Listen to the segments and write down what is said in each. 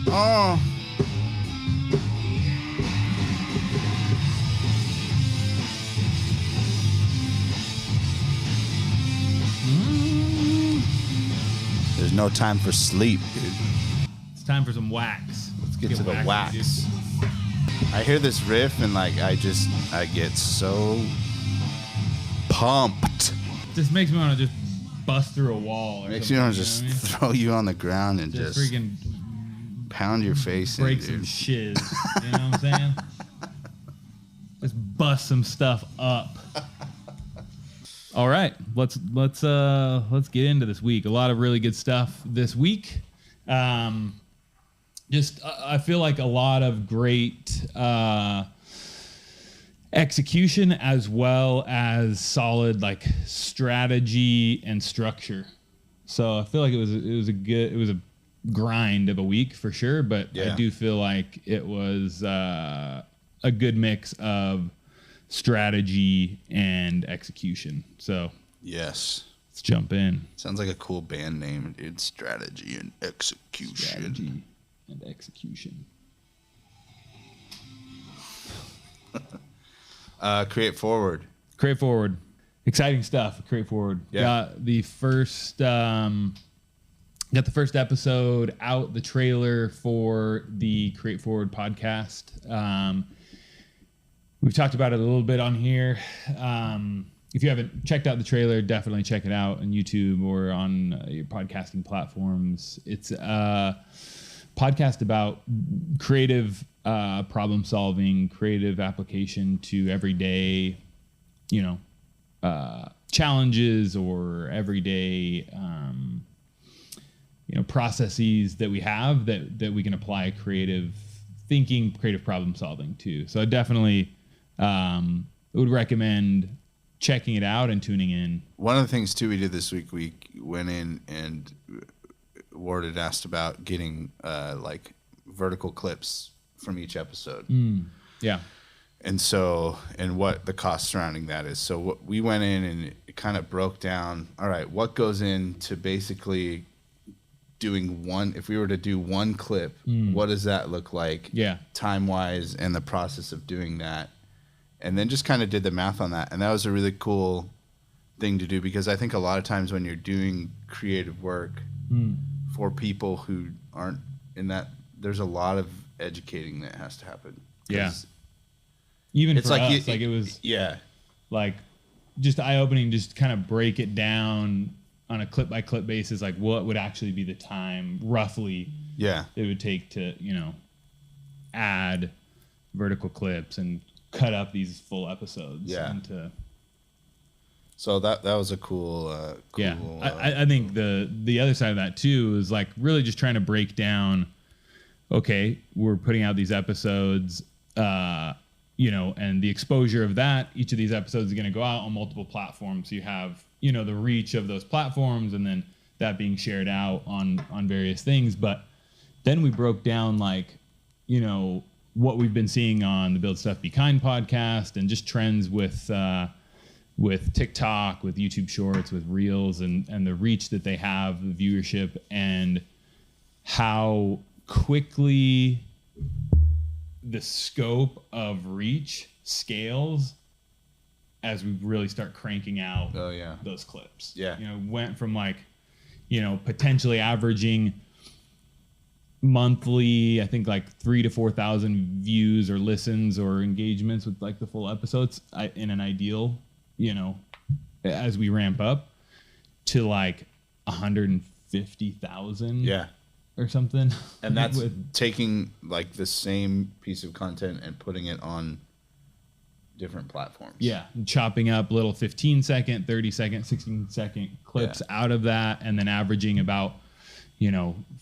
Oh. There's no time for sleep, dude. It's time for some wax. Let's get to the wax. I hear this riff and like I get so pumped. Just makes me want to just bust through a wall. Makes me want to just throw you on the ground and just freaking pound your face in, break dude. some shiz. You know what I'm saying? Just bust some stuff up. All right, let's get into this week. A lot of really good stuff this week. I feel like a lot of great execution as well as solid like strategy and structure. So I feel like it was a grind of a week for sure, but yeah. I do feel like it was a good mix of strategy and execution. So yes, let's jump in. Sounds like a cool band name, dude. Strategy and execution. Strategy and execution. Create Forward. Exciting stuff. Create Forward. Yeah. Got the first episode out, the trailer for the Create Forward podcast. We've talked about it a little bit on here. If you haven't checked out the trailer, definitely check it out on YouTube or on your podcasting platforms. It's a podcast about creative problem solving, creative application to everyday, challenges or everyday, processes that we have that we can apply creative thinking, creative problem solving to. So I definitely would recommend checking it out and tuning in. One of the things too we did this week, we went in and Ward had asked about getting like vertical clips from each episode. Yeah. And what the cost surrounding that is. So we went in and it kind of broke down, all right, what goes into basically doing if we were to do one clip, what does that look like? Yeah. Time-wise and the process of doing that. And then just kind of did the math on that. And that was a really cool thing to do because I think a lot of times when you're doing creative work for people who aren't in that, there's a lot of educating that has to happen. Yeah. Even it's for like us, it was like just eye-opening, just kind of break it down on a clip-by-clip basis, like what would actually be the time roughly it would take to, add vertical clips and cut up these full episodes. So that was a cool I think the other side of that too is like really just trying to break down, okay, we're putting out these episodes, and the exposure of that, each of these episodes is going to go out on multiple platforms. So you have, the reach of those platforms and then that being shared out on various things. But then we broke down like, what we've been seeing on the Build Stuff Be Kind podcast and just trends with TikTok, with YouTube Shorts, with Reels, and the reach that they have, the viewership, and how quickly the scope of reach scales as we really start cranking out those clips. Yeah. Went from like, potentially averaging monthly, I think like 3,000 to 4,000 views or listens or engagements with like the full episodes in an ideal, as we ramp up to like 150,000 or something. And that's taking like the same piece of content and putting it on different platforms. Yeah. And chopping up little 15-second, 30-second, 16-second clips out of that and then averaging about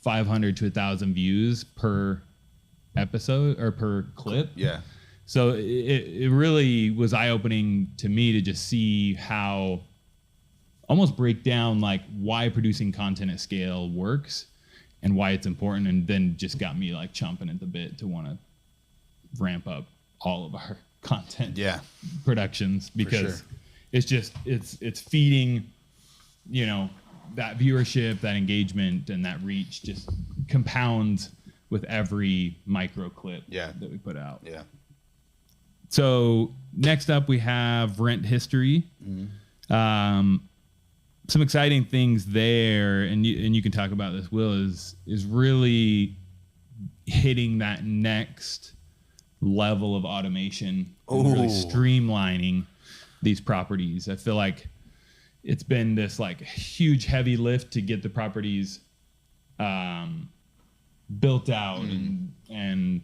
500 to 1,000 views per episode or per clip. Yeah. So it really was eye-opening to me to just see how almost break down like why producing content at scale works and why it's important, and then just got me like chomping at the bit to want to ramp up all of our content productions because it's just it's feeding that viewership, that engagement, and that reach just compounds with every micro clip Yeah. that we put out. Yeah. So next up we have rent history. Some exciting things there, and you can talk about this, Will, is really hitting that next level of automation and really streamlining these properties. I feel like it's been this like huge heavy lift to get the properties built out and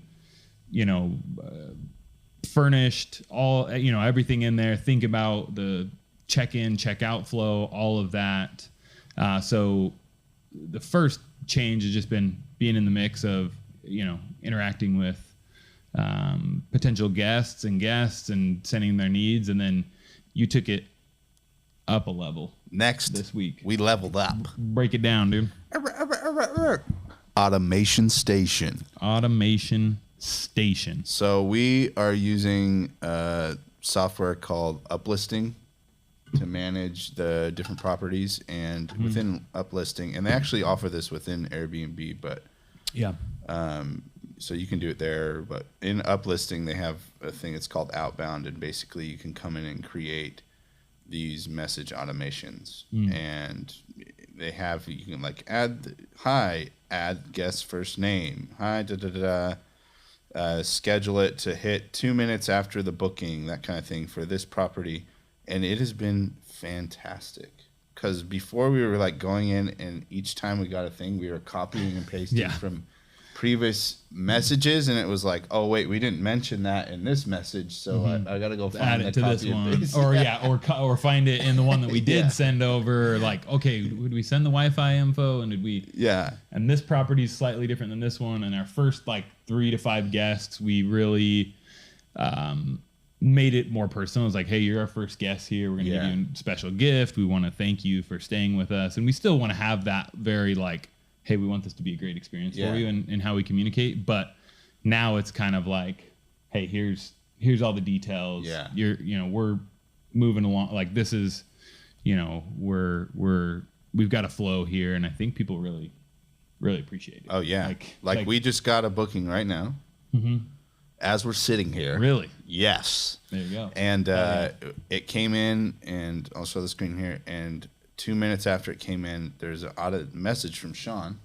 furnished, all everything in there. Think about the check-in, check-out flow, all of that. So the first change has just been being in the mix of interacting with potential guests and sending their needs, and then you took it up a level Next this week. we leveled up. Break it down, dude. Automation station. Automation station. So we are using software called Uplisting to manage the different properties, and within Uplisting, and they actually offer this within Airbnb, but Yeah. so you can do it there. But in Uplisting, they have a thing that's called Outbound, and basically you can come in and create these message automations, and they have, you can like add guest first name, schedule it to hit 2 minutes after the booking, that kind of thing for this property. And it has been fantastic, because before we were like going in, and each time we got a thing, we were copying and pasting from previous messages, and it was like, oh wait, we didn't mention that in this message, so I got to go find Add it to this one, or find it in the one that we did send over. Like, okay, did we send the Wi-Fi info, and did we? Yeah. And this property is slightly different than this one. And our first like 3 to 5 guests, we really made it more personal. It was like, hey, you're our first guest here. We're gonna give you a special gift. We want to thank you for staying with us, and we still want to have that very like, hey, we want this to be a great experience for you and how we communicate. But now it's kind of like, hey, here's all the details. Yeah. We're moving along. Like, this is, we've got a flow here, and I think people really, really appreciate it. Oh yeah. Like we just got a booking right now. As we're sitting here. Really? Yes. There you go. And it came in, and I'll show the screen here, and 2 minutes after it came in, there's an audit message from Sean.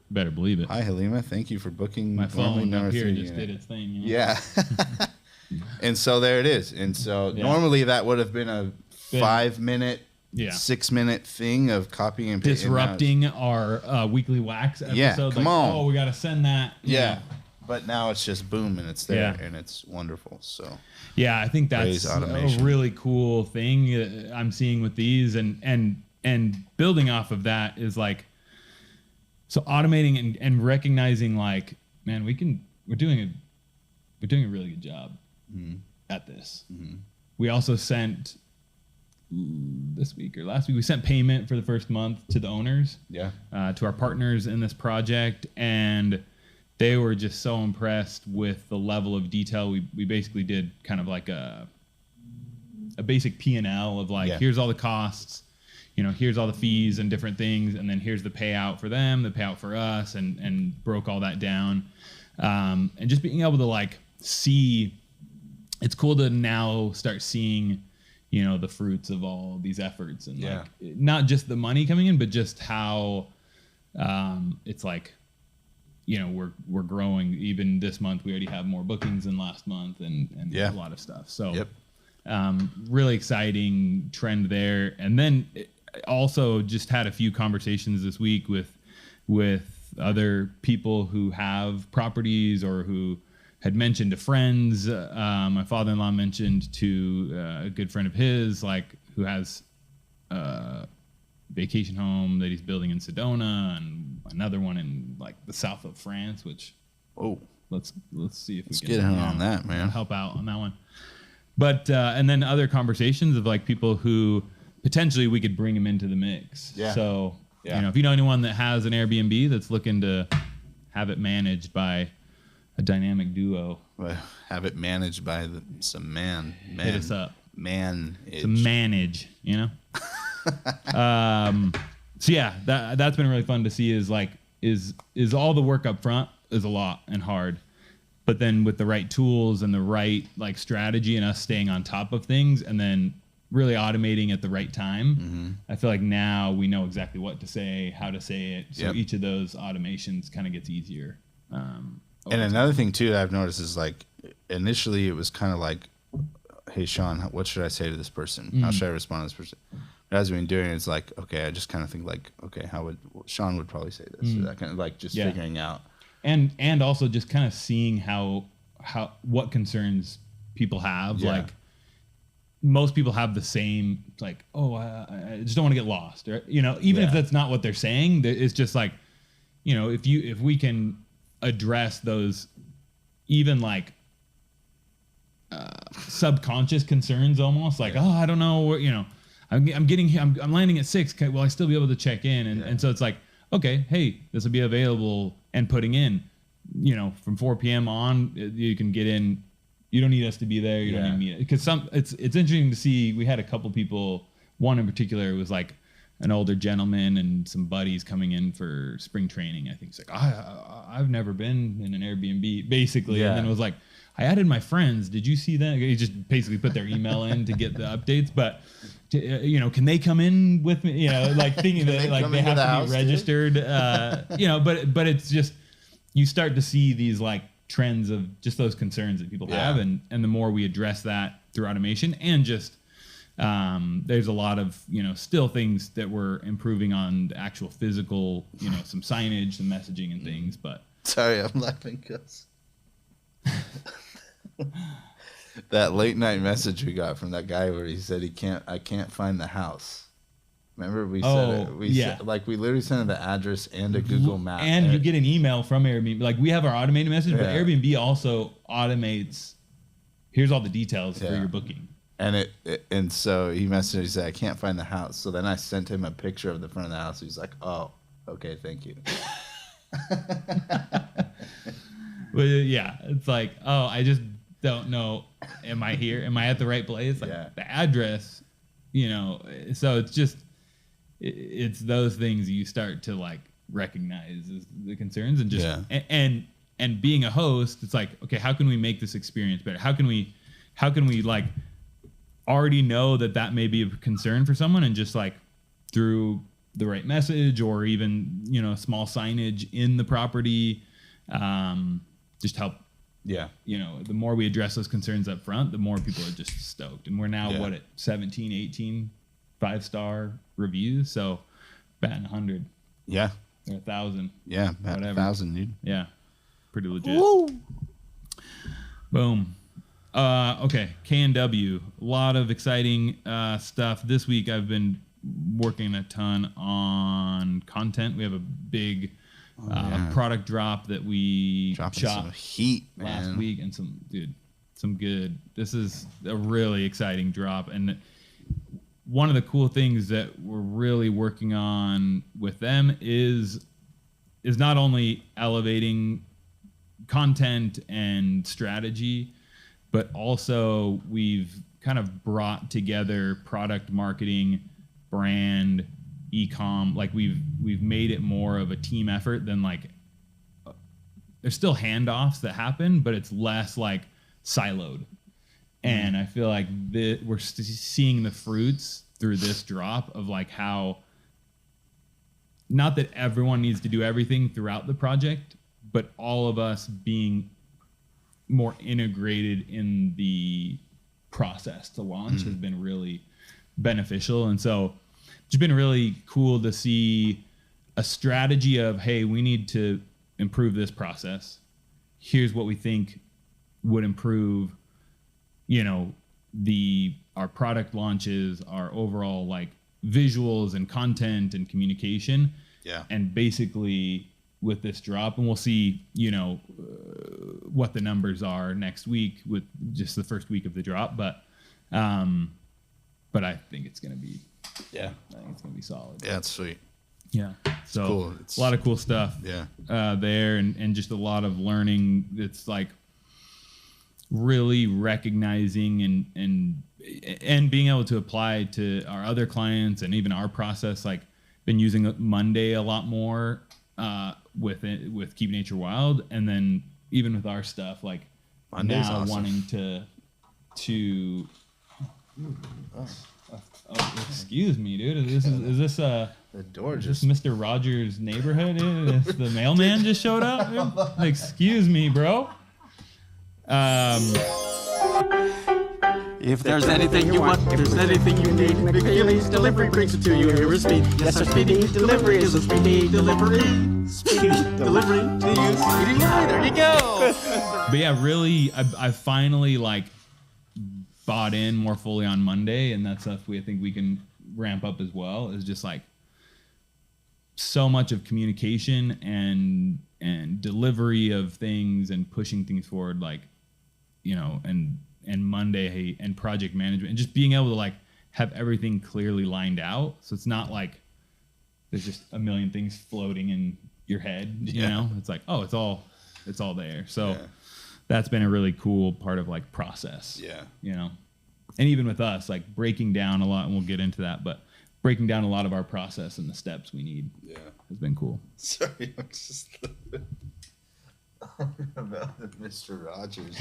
Better believe it. Hi, Halima. Thank you for booking. My phone up here just did its thing. Yeah. And so there it is. And so normally that would have been a 5-minute, 6-minute thing of copying and pasting. Disrupting our weekly wax episode. Yeah, come on. Oh, we got to send that. Yeah. But now it's just boom, and it's there, and it's wonderful. So yeah, I think that's a really cool thing I'm seeing with these, and building off of that is like, so automating and recognizing like, man, we're doing a really good job at this. We also sent this week or last week, we sent payment for the first month to the owners, to our partners in this project, and they were just so impressed with the level of detail. We basically did kind of like a basic P&L of like, here's all the costs, here's all the fees and different things, and then here's the payout for them, the payout for us, and broke all that down. And just being able to like see, it's cool to now start seeing, the fruits of all these efforts, and like not just the money coming in, but just how it's like, we're growing. Even this month, we already have more bookings than last month, and a lot of stuff. So really exciting trend there. And then also just had a few conversations this week with other people who have properties or who had mentioned to friends. My father-in-law mentioned to a good friend of his, like, who has vacation home that he's building in Sedona, and another one in like the south of France, which let's see if we can get in on that, man. Help out on that one. But and then other conversations of like people who potentially we could bring them into the mix. So if you know anyone that has an Airbnb that's looking to have it managed by a dynamic duo, have it managed by some man, hit us up. To manage, So yeah, that's been really fun to see. Is like is all the work up front is a lot and hard. But then with the right tools and the right like strategy and us staying on top of things and then really automating at the right time, I feel like now we know exactly what to say, how to say it. So each of those automations kind of gets easier. And another thing too that I've noticed is like initially it was kind of like, hey Sean, what should I say to this person? How should I respond to this person? But as we've been doing it, it's like, okay, I just kind of think like, okay, how would Sean would probably say this or that kind of like just figuring out. And also just kind of seeing how what concerns people have. Like most people have the same, like, I just don't want to get lost, or even if that's not what they're saying, it's just like, if we can address those even like subconscious concerns, almost like, I don't know what, I'm getting here, I'm landing at 6. Will I still be able to check in? And so it's like, okay, hey, this will be available, and putting in, from 4 p.m. on, you can get in. You don't need us to be there. You don't need me. Because it's interesting to see. We had a couple people. One in particular was like an older gentleman and some buddies coming in for spring training. I think it's like, I've never been in an Airbnb, basically. And then it was like, I added my friends. Did you see that? You just basically put their email in to get the updates. But can they come in with me? Like thinking that like they have to be registered. But it's just, you start to see these like trends of just those concerns that people have, and the more we address that through automation, and just there's a lot of still things that we're improving on the actual physical, some signage, some messaging and things. But sorry, I'm laughing because that late night message we got from that guy where he said I can't find the house. Remember we said it? Said, like we literally sent him the address and a Google map. And you get an email from Airbnb. Like we have our automated message, but Airbnb also automates, here's all the details for your booking. And and so he messaged, he said, I can't find the house. So then I sent him a picture of the front of the house. He's like, oh, okay, thank you. But it's like, I just don't know. Am I here? Am I at the right place? Like the address, so it's just, it's those things you start to like recognize as the concerns, and just and being a host, it's like, okay, how can we make this experience better? How can we like already know that may be a concern for someone, and just like through the right message or even small signage in the property, just help. The more we address those concerns up front, the more people are just stoked. And we're now at 17, 18 5-star reviews, so batting 100. Or 1,000. Whatever. 1,000, dude. Yeah, pretty legit. Woo! Boom. Okay, K&W. A lot of exciting stuff this week. I've been working a ton on content. We have a big product drop that we shot some heat last week, and some good. This is a really exciting drop, and one of the cool things that we're really working on with them is not only elevating content and strategy, but also we've kind of brought together product marketing, brand, e-com. Like we've made it more of a team effort than like, there's still handoffs that happen, but it's less like siloed. And I feel like we're seeing the fruits through this drop of like how, not that everyone needs to do everything throughout the project, but all of us being more integrated in the process to launch has been really beneficial. And so it's been really cool to see a strategy of, hey, we need to improve this process. Here's what we think would improve, our product launches, our overall like visuals and content and communication. Yeah. And basically with this drop, and we'll see, what the numbers are next week with just the first week of the drop. But I think it's going to be, I think it's going to be solid. Yeah, it's sweet. Yeah. So cool. A lot of cool stuff there, and just a lot of learning. It's like really recognizing and being able to apply to our other clients and even our process. Like been using Monday a lot more with Keep Nature Wild, and then even with our stuff, like Monday's now awesome. wanting to excuse me, dude. Is this The door is just. this Mr. Rogers' neighborhood? Dude? Is the mailman just showed up? Dude? Excuse me, bro. If there's anything you want, if there's anything you need, McFeely's Delivery brings it to you. Here is speed. Yes, our speedy delivery is a speedy delivery. Speedy delivery to you. Speedy line. There you go. But yeah, really, I finally like bought in more fully on Monday, and that's stuff I think we can ramp up as well. Is just like so much of communication and delivery of things and pushing things forward, like, you know, and Monday and project management and just being able to like have everything clearly lined out. So it's not like there's just a million things floating in your head, you know, it's like, oh, it's all there. So that's been a really cool part of like process, you know, and even with us, like breaking down a lot, and we'll get into that, but breaking down a lot of our process and the steps we need has been cool. Sorry, I'm just about the Mr. Rogers.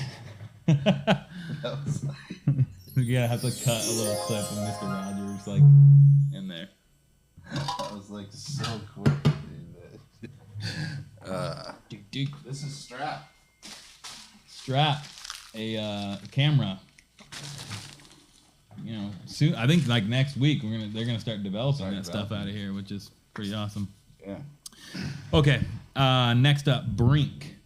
That was like, Yeah, I have to cut a little clip of Mr. Rogers like in there. that was like so quick, dude. This is Strap a camera. You know, soon. I think like next week they're gonna start developing that stuff out of here, which is pretty awesome. Yeah. Okay, next up, Brink.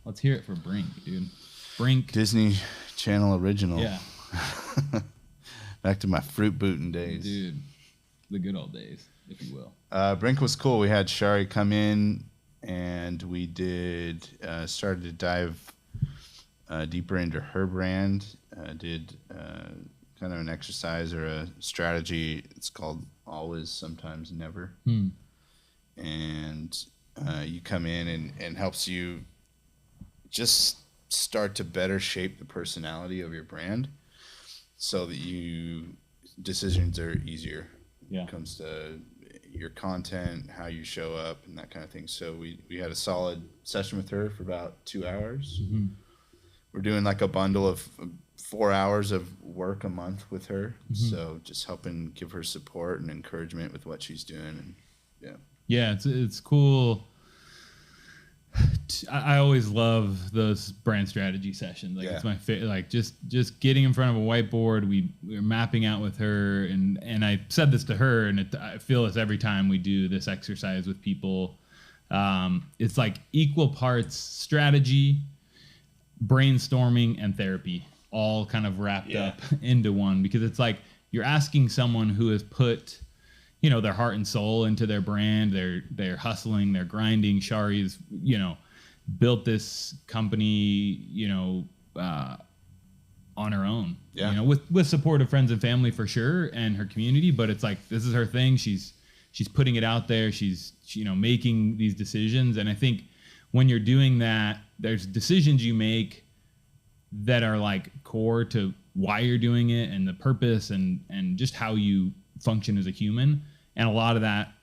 Let's hear it for Brink, dude. Brink. Disney Channel original. Yeah. Back to my fruit booting days. Dude, the good old days, if you will. Brink was cool. We had Shari come in, and we started to dive deeper into her brand. Did kind of an exercise or a strategy. It's called Always, Sometimes, Never. And you come in and helps you just start to better shape the personality of your brand so that decisions are easier when it comes to your content, how you show up, and that kind of thing. So we had a solid session with her for about 2 hours. We're doing like a bundle of 4 hours of work a month with her. So just helping give her support and encouragement with what she's doing. And it's cool. I always love those brand strategy sessions. Like it's my favorite. Like just getting in front of a whiteboard. We're mapping out with her, and I said this to her, and I feel this every time we do this exercise with people. It's like equal parts strategy, brainstorming, and therapy, all kind of wrapped up into one, because it's like you're asking someone who has put, you know, their heart and soul into their brand. They're hustling, they're grinding. Shari's, you know, built this company, you know, on her own, you know, with support of friends and family for sure, and her community. But it's like, this is her thing. She's putting it out there. She's, you know, making these decisions. And I think when you're doing that, there's decisions you make that are like core to why you're doing it and the purpose and just how you function as a human. And a lot of that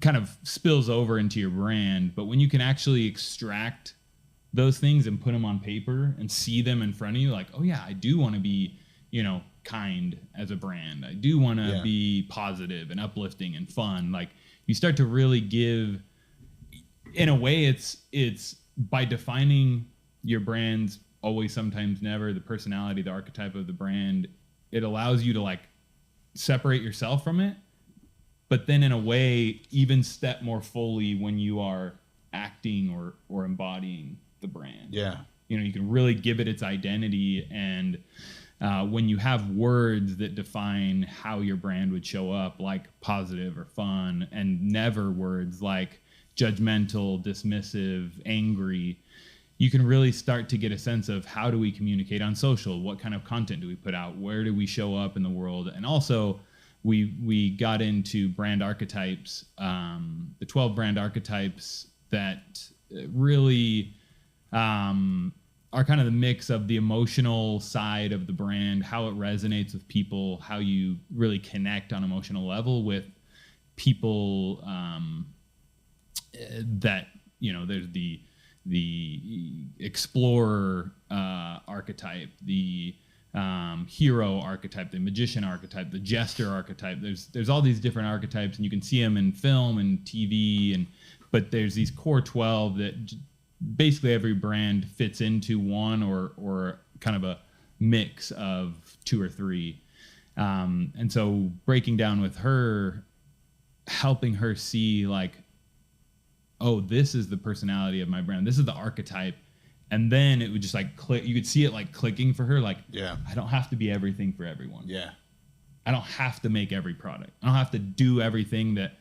kind of spills over into your brand. But when you can actually extract those things and put them on paper and see them in front of you, like, oh yeah, I do want to be, you know, kind as a brand. I do want to be positive and uplifting and fun. Like, you start to really give, in a way, it's by defining your brand's always, sometimes, never, the personality, the archetype of the brand, it allows you to like separate yourself from it, but then in a way even step more fully when you are acting or embodying the brand. You know, you can really give it its identity. And when you have words that define how your brand would show up, like positive or fun, and never words like judgmental, dismissive, angry, you can really start to get a sense of how do we communicate on social? What kind of content do we put out? Where do we show up in the world? And also, we got into brand archetypes, the 12 brand archetypes that really are kind of the mix of the emotional side of the brand, how it resonates with people, how you really connect on emotional level with people that, there's the explorer archetype, the hero archetype, the magician archetype, the jester archetype. There's all these different archetypes, and you can see them in film and TV, but there's these core 12 that basically every brand fits into one or kind of a mix of 2 or 3. And so breaking down with her, helping her see like, oh, this is the personality of my brand. This is the archetype. And then it would just like click. You could see it like clicking for her. Like, I don't have to be everything for everyone. Yeah. I don't have to make every product. I don't have to do everything that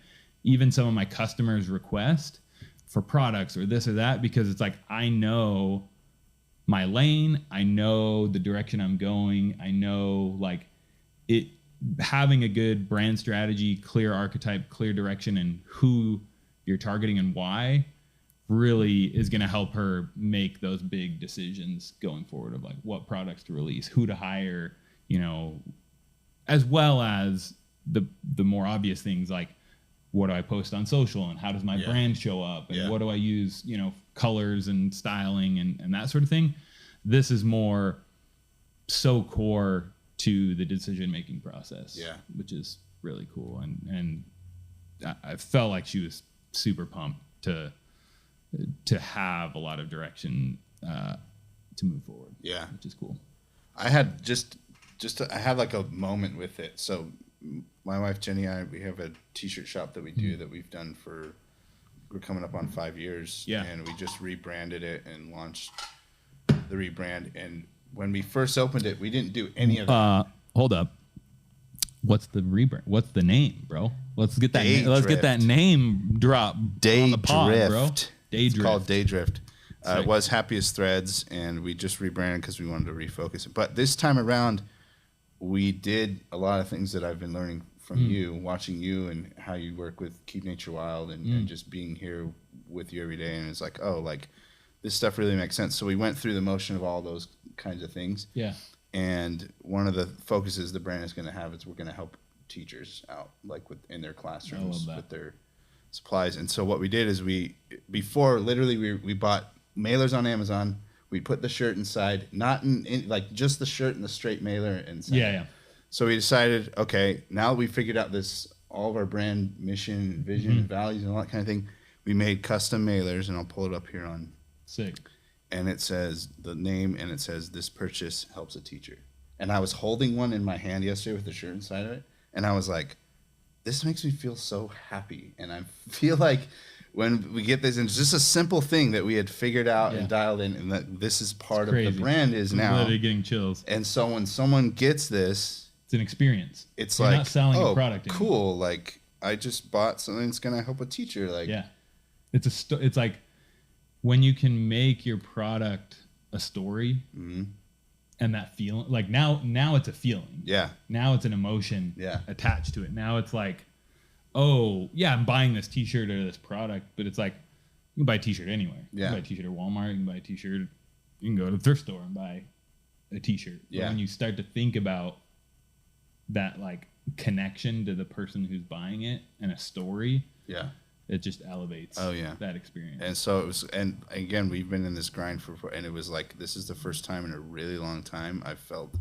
even some of my customers request for products or this or that, because it's like, I know my lane. I know the direction I'm going. I know like it, having a good brand strategy, clear archetype, clear direction, and who you're targeting and why really is going to help her make those big decisions going forward of like what products to release, who to hire, as well as the more obvious things like what do I post on social and how does my brand show up and what do I use, colors and styling and that sort of thing. This is more so core to the decision-making process, which is really cool. And I felt like she was super pumped to have a lot of direction to move forward. Yeah, which is cool. I had I had like a moment with it. So my wife Jenny and I, we have a t-shirt shop that we do that we've done we're coming up on 5 years. Yeah, and we just rebranded it and launched the rebrand. And when we first opened it, we didn't do any of that. Hold up. What's the rebrand? What's the name, bro? Let's get that. Let's get that name drop on the pod, bro. It's called Daydrift. It was Happiest Threads, and we just rebranded because we wanted to refocus it. But this time around, we did a lot of things that I've been learning from you, watching you and how you work with Keep Nature Wild and just being here with you every day. And it's like, oh, like this stuff really makes sense. So we went through the motion of all those kinds of things. Yeah. And one of the focuses the brand is going to have is we're going to help teachers out, like in their classrooms with their supplies. And so what we did is we bought mailers on Amazon. We put the shirt inside, not in like just the shirt and the straight mailer inside. Yeah. So we decided, okay, now we figured out all of our brand mission, vision, and values, and all that kind of thing. We made custom mailers, and I'll pull it up here on. Sick. And it says the name, and it says this purchase helps a teacher. And I was holding one in my hand yesterday with the shirt inside of it, and I was like, this makes me feel so happy. And I feel like when we get this, and it's just a simple thing that we had figured out and dialed in, and that this is part of the brand is now. I'm literally getting chills. And so when someone gets this, it's an experience. It's You're like, not selling a product anymore. Cool. Like I just bought something that's gonna help a teacher. Like it's like when you can make your product a story. And that feeling, like now it's a feeling. Yeah. Now it's an emotion attached to it. Now it's like, oh, yeah, I'm buying this t-shirt or this product, but it's like, you can buy a t-shirt anywhere. Yeah. You can buy a t-shirt at Walmart, you can buy a t-shirt, you can go to the thrift store and buy a t-shirt. Yeah. But when you start to think about that like connection to the person who's buying it and a story, it just elevates that experience. And so it was, and again, we've been in this grind and it was like, this is the first time in a really long time I felt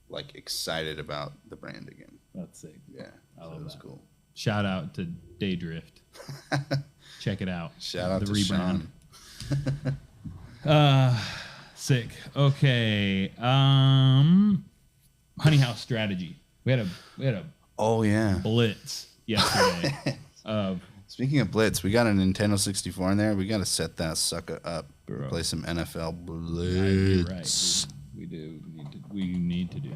like excited about the brand again. That's sick. Yeah. I love that. It was cool. Shout out to Daydrift. Check it out. Shout out to rebrand. Sick. Okay. Honeyhaus strategy. We had a blitz yesterday. Speaking of blitz, we got a Nintendo 64 in there. We got to set that sucker up. Bro. Play some NFL blitz. Right. We do. We need to do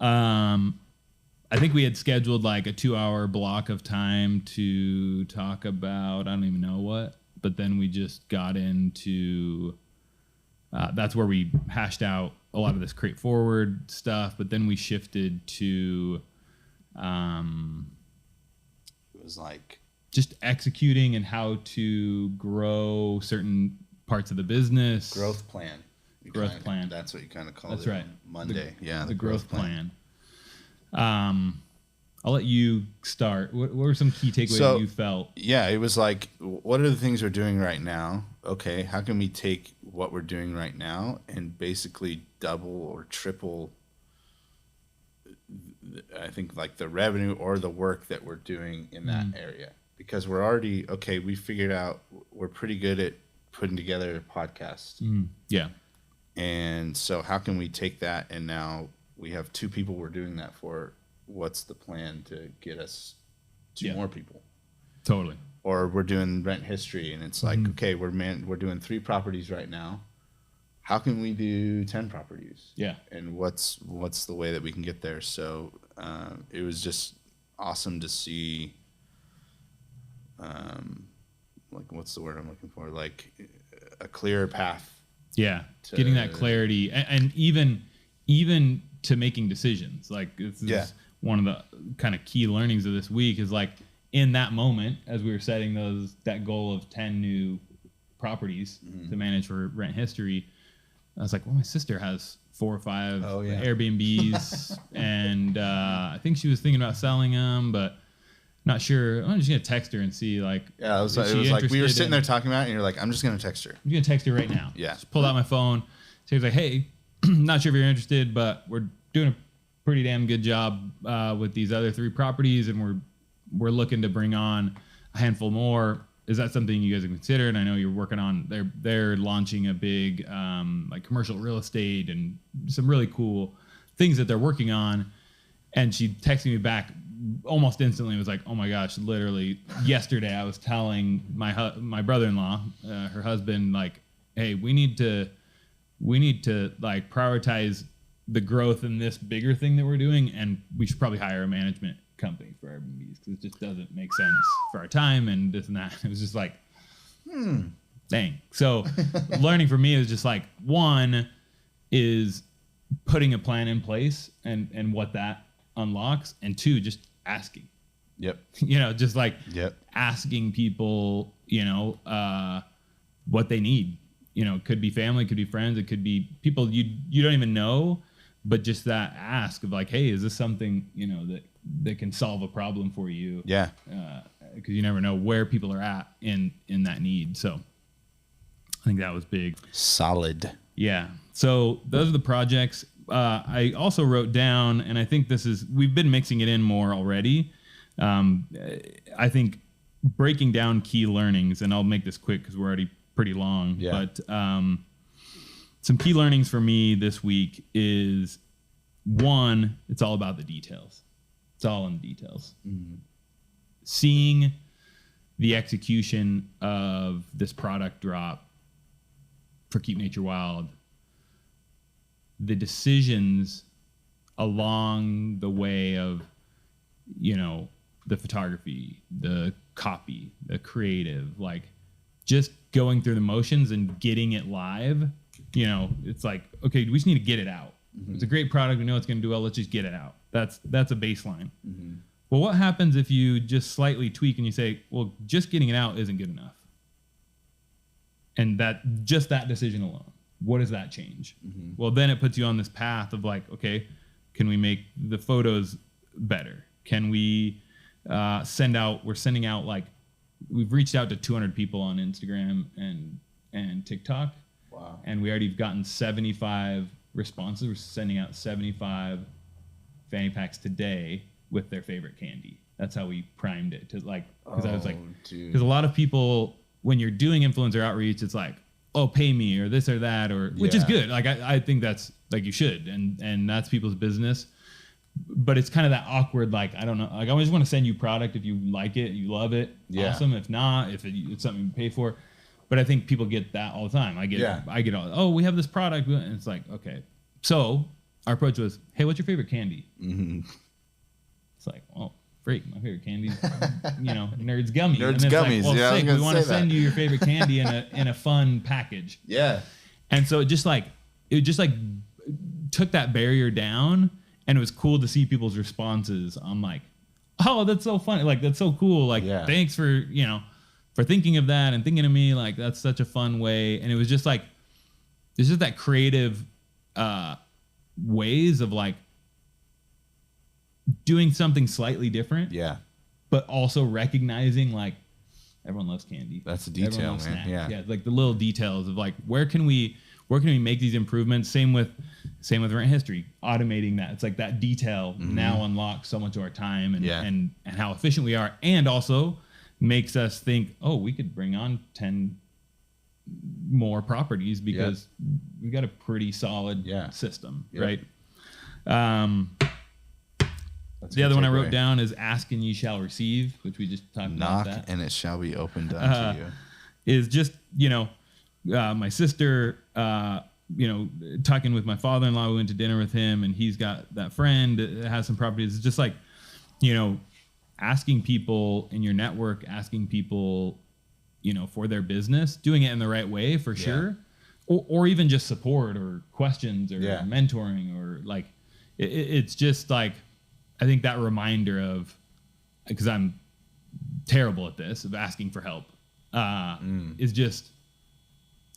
that. I think we had scheduled like a 2-hour block of time to talk about, I don't even know what, but then we just got into, that's where we hashed out a lot of this Crate Forward stuff, but then we shifted to, it was like just executing and how to grow certain parts of the business. Growth plan. Plan. That's what you kind of call it. That's right. Monday. The growth plan. I'll let you start. What were some key takeaways that you felt? Yeah, it was like, what are the things we're doing right now? Okay, how can we take what we're doing right now and basically double or triple, I think, like the revenue or the work that we're doing in that area? Because we're already, okay, we figured out we're pretty good at putting together a podcast. Yeah. And so how can we take that, and now we have 2 people we're doing that for. What's the plan to get us 2 more people? Totally. Or we're doing rent history, and it's like, okay, we're doing 3 properties right now. How can we do 10 properties? Yeah. And what's the way that we can get there? So it was just awesome to see. Like, what's the word I'm looking for? Like a clearer path. Yeah. Getting that clarity, and even to making decisions. Like, this is one of the kind of key learnings of this week is like, in that moment, as we were setting that goal of 10 new properties to manage for rent history, I was like, well, my sister has 4 or 5 Airbnbs, and I think she was thinking about selling them, but not sure. I'm just gonna text her and see, like, it was like we were sitting there talking about it, and you're like, I'm just gonna text her. I'm gonna text her right now. Yeah. Just pulled out my phone. So he was like, hey, not sure if you're interested, but we're doing a pretty damn good job with these other 3 properties, and we're looking to bring on a handful more. Is that something you guys have considered? And I know you're working on, they're launching a big like commercial real estate and some really cool things that they're working on. And she texted me back almost instantly. It was like, oh my gosh, literally yesterday I was telling my brother-in-law, her husband, like, hey, we need to like prioritize the growth in this bigger thing that we're doing, and we should probably hire a management company for Airbnbs because it just doesn't make sense for our time and this and that. It was just like, dang. So learning for me is just like, 1 is putting a plan in place and what that unlocks, and 2, just asking. Yep. Just like asking people, what they need. It could be family, it could be friends, it could be people you don't even know, but just that ask of like, hey, is this something, that can solve a problem for you? Yeah. Because you never know where people are at in that need. So I think that was big. Solid. Yeah. So those are the projects. I also wrote down, and I think we've been mixing it in more already. I think breaking down key learnings, and I'll make this quick because we're already pretty long. Yeah. But some key learnings for me this week is, 1, it's all about the details. It's all in the details. Seeing the execution of this product drop for Keep Nature Wild, the decisions along the way of, the photography, the copy, the creative, like just going through the motions and getting it live. It's like, okay, we just need to get it out. It's a great product. We know it's going to do well. Let's just get it out. That's a baseline. Well, what happens if you just slightly tweak and you say, well, just getting it out isn't good enough? And that decision alone, what does that change? Well, then it puts you on this path of like, okay, can we make the photos better? Can we we're sending out, like, we've reached out to 200 people on Instagram and TikTok. Wow. And we already have gotten 75 responses. We're sending out 75 fanny packs today with their favorite candy. That's how we primed it to, like, because I was like, because a lot of people, when you're doing influencer outreach, it's like, oh, pay me or this or that, or which is good. Like, I think that's like, you should, and that's people's business. But it's kind of that awkward, like, I don't know, like, I just want to send you product. If you like it, you love it, awesome. If not, if it's something you pay for. But I think people get that all the time. I get all, oh, we have this product, and it's like, okay. So our approach was, hey, what's your favorite candy? It's like, well, freak, my favorite candy, Nerds Gummies. Nerds Gummies. Like, well, sick, we want to send you your favorite candy in a fun package. Yeah. And so it just took that barrier down, and it was cool to see people's responses. I'm like, oh, that's so funny. Like, that's so cool. Like, thanks for, for thinking of that and thinking of me. Like, that's such a fun way. And it was just like, there's just that creative ways of like doing something slightly different. Yeah. But also recognizing like everyone loves candy. That's a detail, man. Snacks. Yeah. Like the little details of like where can we make these improvements? Same with rent history, automating that. It's like that detail now unlocks so much of our time and how efficient we are, and also makes us think, oh, we could bring on 10 more properties because we've got a pretty solid system, right? The other one I wrote down is ask and ye shall receive, which we just talked about. Knock and it shall be opened unto you. Is just, my sister, talking with my father-in-law, we went to dinner with him, and he's got that friend that has some properties. It's just like, asking people in your network, asking people, for their business, doing it in the right way for sure. Or even just support or questions or mentoring or like, it's just like, I think that reminder of, because I'm terrible at this, of asking for help, is just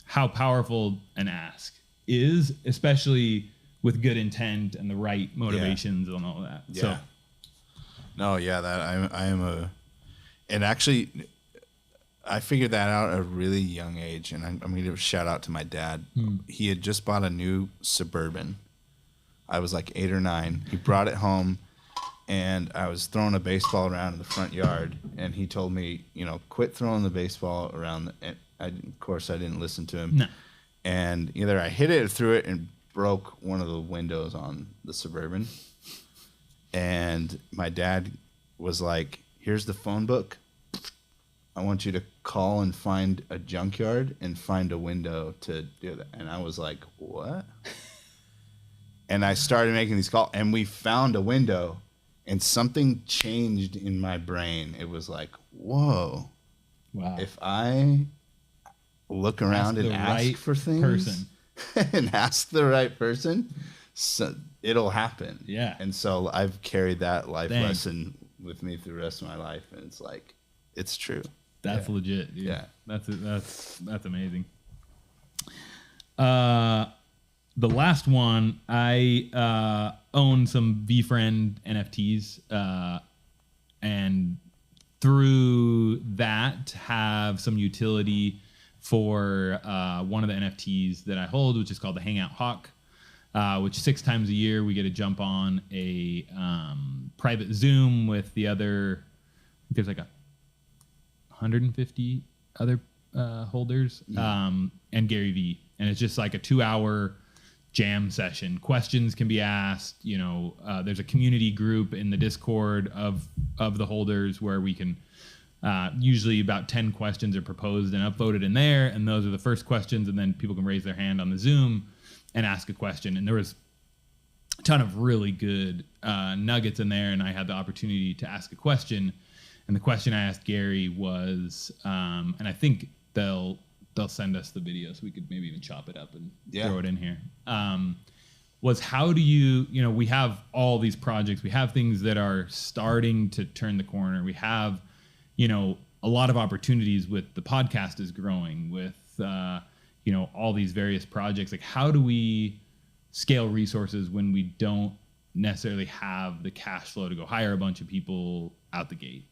how powerful an ask is, especially with good intent and the right motivations and all that. Yeah. So, no, that I am and actually, I figured that out at a really young age, and I'm going to give a shout out to my dad. He had just bought a new Suburban. I was like 8 or 9. He brought it home, and I was throwing a baseball around in the front yard, and he told me, quit throwing the baseball around. And of course, I didn't listen to him. No. And either I hit it or threw it and broke one of the windows on the Suburban. And my dad was like, here's the phone book. I want you to call and find a junkyard and find a window to do that. And I was like, what? And I started making these calls, and we found a window, and something changed in my brain. It was like, whoa. Wow. If I look around and ask for things and ask the right person, so it'll happen. Yeah. And so I've carried that life lesson with me through the rest of my life, and it's like, it's true. That's legit, dude. Yeah. That's amazing. The last one, I own some VFriend NFTs, and through that have some utility for one of the NFTs that I hold, which is called the Hangout Hawk, which 6 times a year we get to jump on a private Zoom with the other, I think there's like 150 other holders, and Gary Vee. And it's just like a 2-hour jam session. Questions can be asked. There's a community group in the Discord of the holders where we can, usually about 10 questions are proposed and uploaded in there. And those are the first questions. And then people can raise their hand on the Zoom and ask a question. And there was a ton of really good nuggets in there. And I had the opportunity to ask a question. And the question I asked Gary was, and I think they'll send us the video so we could maybe even chop it up and throw it in here, was how do you, we have all these projects, we have things that are starting to turn the corner. We have, a lot of opportunities with the podcast is growing with, all these various projects. Like, how do we scale resources when we don't necessarily have the cash flow to go hire a bunch of people out the gate?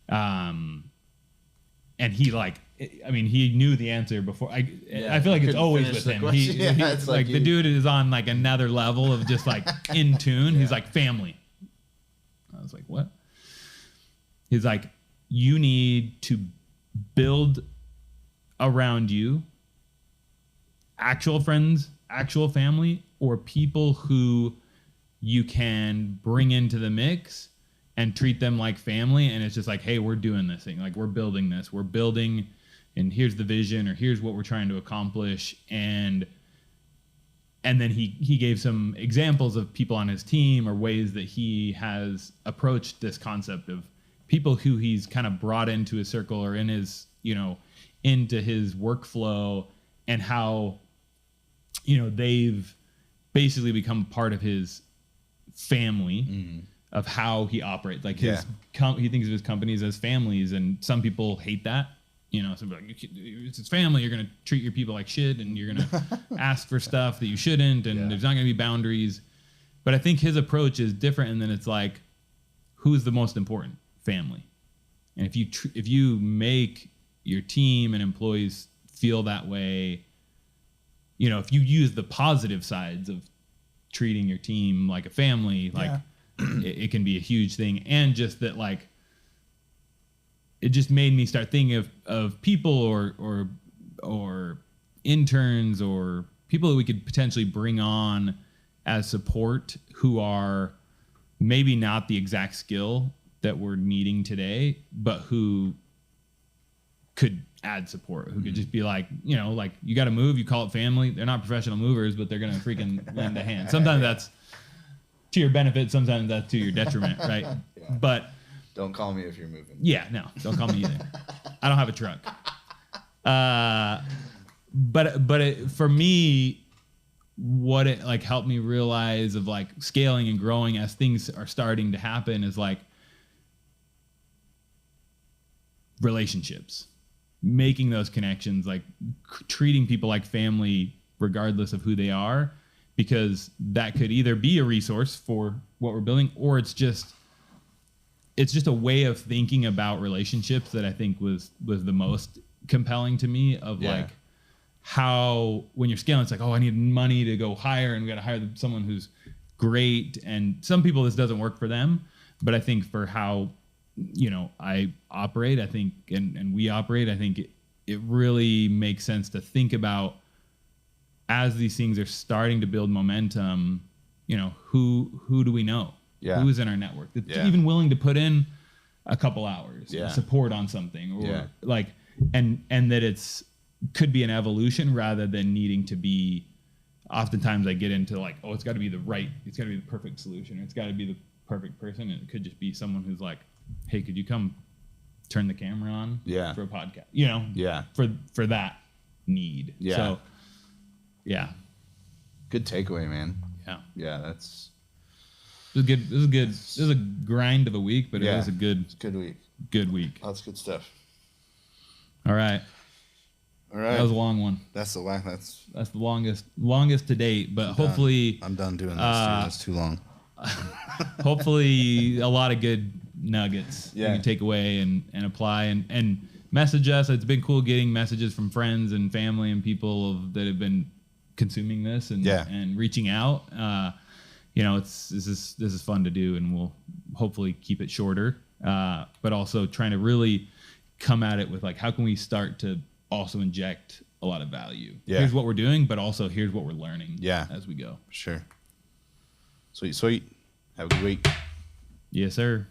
And he he knew the answer before. I feel like it's always with him. It's like the dude is on like another level of just like in tune. He's like, family. I was like, what? He's like, you need to build around you actual friends, actual family, or people who you can bring into the mix and treat them like family. And it's just like, hey, we're doing this thing. Like, we're building this. We're building, and here's the vision, or here's what we're trying to accomplish. And then he gave some examples of people on his team or ways that he has approached this concept of people who he's kind of brought into his circle or in his, into his workflow, and how, they've basically become part of his family. Of how he operates, like he thinks of his companies as families, and some people hate that. Some people are like, it's his family. You're gonna treat your people like shit, and you're gonna ask for stuff that you shouldn't, and there's not gonna be boundaries. But I think his approach is different, and then it's like, who's the most important? Family. And if you make your team and employees feel that way, you know, if you use the positive sides of treating your team like a family, like it can be a huge thing. And just that, like, it just made me start thinking of people or interns or people that we could potentially bring on as support who are maybe not the exact skill that we're needing today, but who could add support, who could just be like, you know, like, you got to move, you call it family. They're not professional movers, but they're going to freaking lend a hand. Sometimes that's to your benefit. Sometimes that's to your detriment. Right. Yeah. But don't call me if you're moving. Yeah, no, don't call me either. I don't have a truck. But for me, what it like helped me realize of like scaling and growing as things are starting to happen is like relationships, making those connections, like treating people like family regardless of who they are, because that could either be a resource for what we're building, or it's just a way of thinking about relationships that I think was the most compelling to me of like how when you're scaling, it's like, oh, I need money to go hire, and we got to hire someone who's great. And some people, this doesn't work for them, but I think for how, you know, I operate, I think, and we operate, I think it really makes sense to think about as these things are starting to build momentum, you know, who do we know? Yeah. Who is in our network that's even willing to put in a couple hours of support on something, or like, and that could be an evolution rather than needing to be. Oftentimes I get into like, oh, it's got to be the perfect solution, or it's got to be the perfect person, and it could just be someone who's like, hey, could you come turn the camera on for a podcast? You know, for that need. Yeah. So, yeah. Good takeaway, man. Yeah. Yeah, that's. It was good. It was a grind of a week, but it was a good week. Good week. That's good stuff. All right. That was a long one. That's the longest to date, but hopefully I'm done doing this. That's too long. Hopefully a lot of good nuggets you can take away and apply and message us. It's been cool getting messages from friends and family and people that have been consuming this and reaching out. You know, this is fun to do, and we'll hopefully keep it shorter, but also trying to really come at it with like, how can we start to also inject a lot of value? Here's what we're doing, but also here's what we're learning as we go. Sure. Sweet. Have a good week. Yes, sir.